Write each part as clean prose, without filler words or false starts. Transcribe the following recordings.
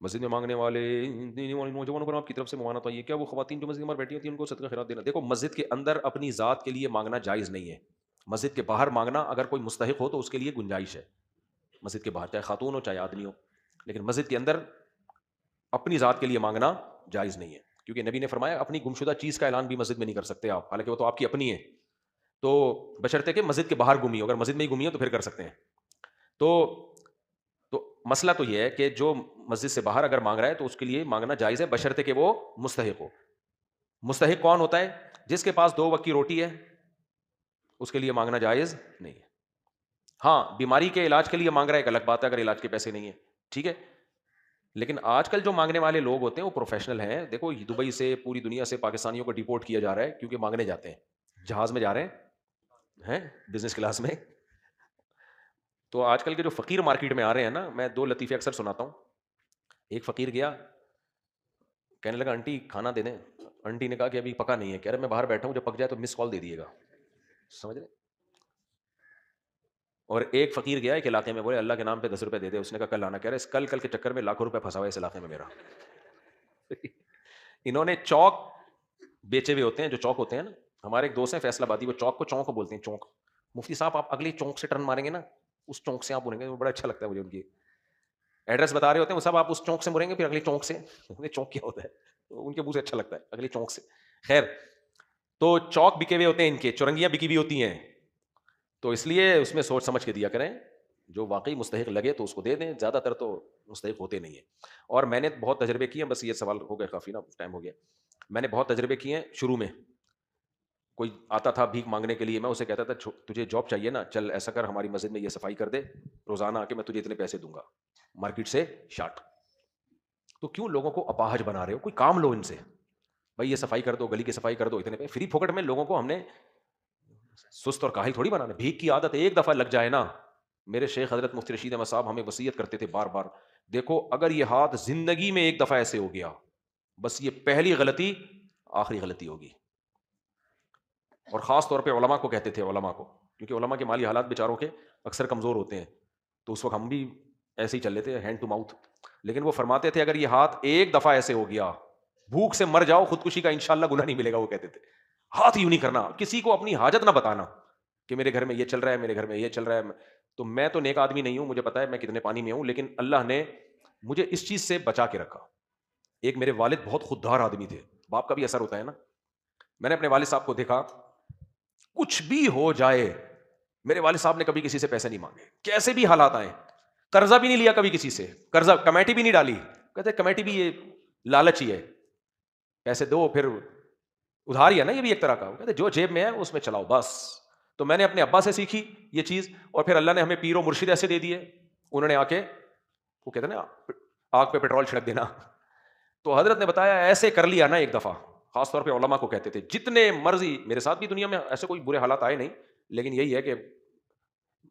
مسجد میں مانگنے والے نوجوانوں پر آپ کی طرف سے ممانعت آئی ہے، کیا وہ خواتین جو مسجد میں بیٹھی ہوتی ہیں ان کو صدقہ خیرات دینا؟ دیکھو مسجد کے اندر اپنی ذات کے لیے مانگنا جائز نہیں ہے، مسجد کے باہر مانگنا اگر کوئی مستحق ہو تو اس کے لیے گنجائش ہے، مسجد کے باہر چاہے خاتون ہو چاہے آدمی ہو، لیکن مسجد کے اندر اپنی ذات کے لیے مانگنا جائز نہیں ہے، کیونکہ نبی نے فرمایا اپنی گمشدہ چیز کا اعلان بھی مسجد میں نہیں کر سکتے آپ، حالانکہ وہ تو آپ کی اپنی ہے، تو بشرطے کہ مسجد کے باہر گمی ہو، اگر مسجد میں ہی گمی ہو تو پھر کر سکتے ہیں۔ تو تو مسئلہ تو یہ ہے کہ جو مسجد سے باہر اگر مانگ رہا ہے تو اس کے لیے مانگنا جائز ہے بشرطے کہ وہ مستحق ہو۔ مستحق کون ہوتا ہے؟ جس کے پاس 2 وقت کی روٹی ہے اس کے لیے مانگنا جائز نہیں ہے۔ ہاں بیماری کے علاج کے لیے مانگ رہا ہے ایک الگ بات ہے، اگر علاج کے پیسے نہیں ہیں ٹھیک ہے، لیکن آج کل جو مانگنے والے لوگ ہوتے ہیں وہ پروفیشنل ہیں، دیکھو دبئی سے پوری دنیا سے پاکستانیوں کو ڈیپورٹ کیا جا رہا ہے کیونکہ مانگنے جاتے ہیں، جہاز میں جا رہے ہیں بزنس کلاس میں۔ تو آج کل کے جو فقیر مارکیٹ میں آ رہے ہیں نا، میں 2 لطیفے اکثر سناتا ہوں۔ ایک فقیر گیا، کہنے لگا آنٹی کھانا دے دیں، آنٹی نے کہا کہ ابھی پکا نہیں ہے، کہہ رہے میں باہر بیٹھا ہوں جب پک جائے تو مس کال دے دیے گا، سمجھ رہے؟ اور ایک فقیر گیا ایک علاقے میں، بولے اللہ کے نام پہ 10 روپے دے دے، اس نے کہا کل آنا، کہہ رہے اس کل کے چکر میں لاکھوں روپے پھنسا ہوا ہے اس علاقے میں میرا۔ انہوں نے چوک بیچے ہوئے ہوتے ہیں، جو چوک ہوتے ہیں نا، ہمارے ایک دوست ہیں فیصل آبادی، وہ چوک کو چونک بولتے ہیں، چونک۔ مفتی صاحب آپ اگلی چونک سے ٹرن ماریں گے نا، اس چونک سے آپ بولیں گے، وہ بڑا اچھا لگتا ہے مجھے، ان کی ایڈریس بتا رہے ہوتے ہیں وہ، صاحب آپ اس چونک سے مریں گے، پھر اگلی چونک سے، چونک کیا ہوتا ہے، ان کے منہ سے اچھا لگتا ہے اگلی چونک سے۔ خیر، تو چوک بکے ہوئے ہوتے ہیں ان کے، چورنگیاں بکی ہوئی ہوتی ہیں، تو اس لیے اس میں سوچ سمجھ کے دیا کریں، جو واقعی مستحق لگے تو اس کو دے دیں، زیادہ تر تو مستحق ہوتے نہیں ہیں۔ اور میں نے بہت تجربے کیے ہیں، بس یہ سوال ہو گیا کافی نا، ٹائم ہو گیا، میں نے بہت تجربے کیے ہیں۔ شروع میں کوئی آتا تھا بھیک مانگنے کے لیے، میں اسے کہتا تھا تجھے جاب چاہیے نا، چل ایسا کر ہماری مسجد میں یہ صفائی کر دے، روزانہ آ کے میں تجھے اتنے پیسے دوں گا، مارکیٹ سے شارٹ۔ تو کیوں لوگوں کو اپاہج بنا رہے ہو؟ کوئی کام لو ان سے، بھائی یہ صفائی کر دو، گلی کی صفائی کر دو، اتنے پہ فری پھوکٹ میں لوگوں کو ہم نے سست اور کاہل تھوڑی بنانا۔ بھیک کی عادت ایک دفعہ لگ جائے نا، میرے شیخ حضرت مفتی رشید احمد صاحب ہمیں وصیت کرتے تھے بار بار، دیکھو اگر یہ ہاتھ زندگی میں ایک دفعہ ایسے ہو گیا، بس یہ پہلی غلطی آخری غلطی ہوگی۔ اور خاص طور پہ علماء کو کہتے تھے، علماء کو، کیونکہ علماء کے مالی حالات بیچاروں کے اکثر کمزور ہوتے ہیں، تو اس وقت ہم بھی ایسے ہی چل لیتے ہیں ہینڈ ٹو ماؤتھ، لیکن وہ فرماتے تھے اگر یہ ہاتھ ایک دفعہ ایسے ہو گیا، بھوک سے مر جاؤ خودکشی کا انشاءاللہ گناہ نہیں ملے گا، وہ کہتے تھے ہاتھ یوں نہیں کرنا، کسی کو اپنی حاجت نہ بتانا کہ میرے گھر میں یہ چل رہا ہے، میرے گھر میں یہ چل رہا ہے۔ تو میں تو نیک آدمی نہیں ہوں، مجھے پتا ہے میں کتنے پانی میں ہوں، لیکن اللہ نے مجھے اس چیز سے بچا کے رکھا۔ ایک میرے والد بہت خوددار آدمی تھے، باپ کا بھی اثر ہوتا ہے نا، میں نے اپنے والد صاحب کو دیکھا، کچھ بھی ہو جائے میرے والد صاحب نے کبھی کسی سے پیسے نہیں مانگے، کیسے بھی حالات آئے، قرضہ بھی نہیں لیا کبھی کسی سے، قرضہ کمیٹی بھی نہیں ڈالی، کہتے کمیٹی بھی یہ لالچ ہی ہے، پیسے دو پھر ادھار ہی ہے نا، یہ بھی ایک طرح کا، کہتے جو جیب میں ہے اس میں چلاؤ بس۔ تو میں نے اپنے ابا سے سیکھی یہ چیز، اور پھر اللہ نے ہمیں پیر و مرشد ایسے دے دیے، انہوں نے آ کے وہ کہتے ہیں نا آگ پہ پیٹرول چھڑک دینا، تو حضرت نے بتایا ایسے کر لیا نا ایک دفعہ، خاص طور پہ علماء کو کہتے تھے جتنے مرضی، میرے ساتھ بھی دنیا میں ایسے کوئی برے حالات آئے نہیں، لیکن یہی ہے کہ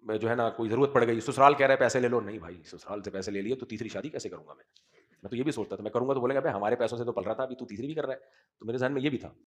جو ہے نا کوئی ضرورت پڑ گئی، سسرال کہہ رہے پیسے لے لو، نہیں بھائی سسرال سے پیسے لے لیے تو تیسری شادی کیسے کروں گا میں تو یہ بھی سوچتا تھا میں کروں گا تو بولے گا بھائی ہمارے پیسوں سے تو پل رہا تھا، ابھی تو تیسری بھی کر رہا ہے، تو میرے ذہن میں یہ بھی تھا۔